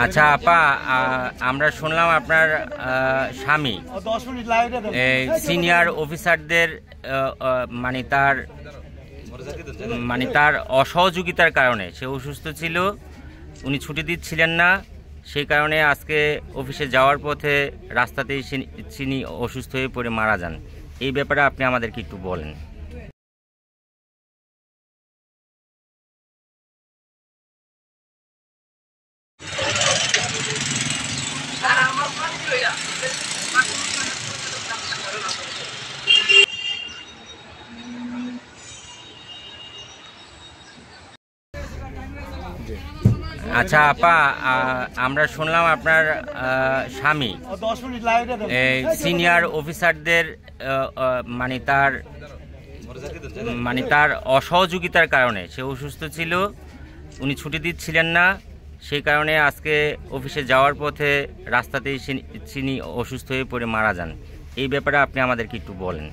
আচ্ছা আপা, আমরা শুনলাম আপনার স্বামী সিনিয়র অফিসারদের তার অসহযোগিতার কারণে সে অসুস্থ ছিল, উনি ছুটি দিচ্ছিলেন না, সেই কারণে আজকে অফিসে যাওয়ার পথে রাস্তাতেই তিনি অসুস্থ হয়ে পড়ে মারা যান। এই ব্যাপারে আপনি আমাদেরকে একটু বলেন। আচ্ছা আপা, আমরা শুনলাম আপনার স্বামী সিনিয়র অফিসারদের তার অসহযোগিতার কারণে সে অসুস্থ ছিল, উনি ছুটি দিচ্ছিলেন না, সেই কারণে আজকে অফিসে যাওয়ার পথে রাস্তাতেই তিনি অসুস্থ হয়ে পড়ে মারা যান। এই ব্যাপারে আপনি আমাদেরকে একটু বলেন।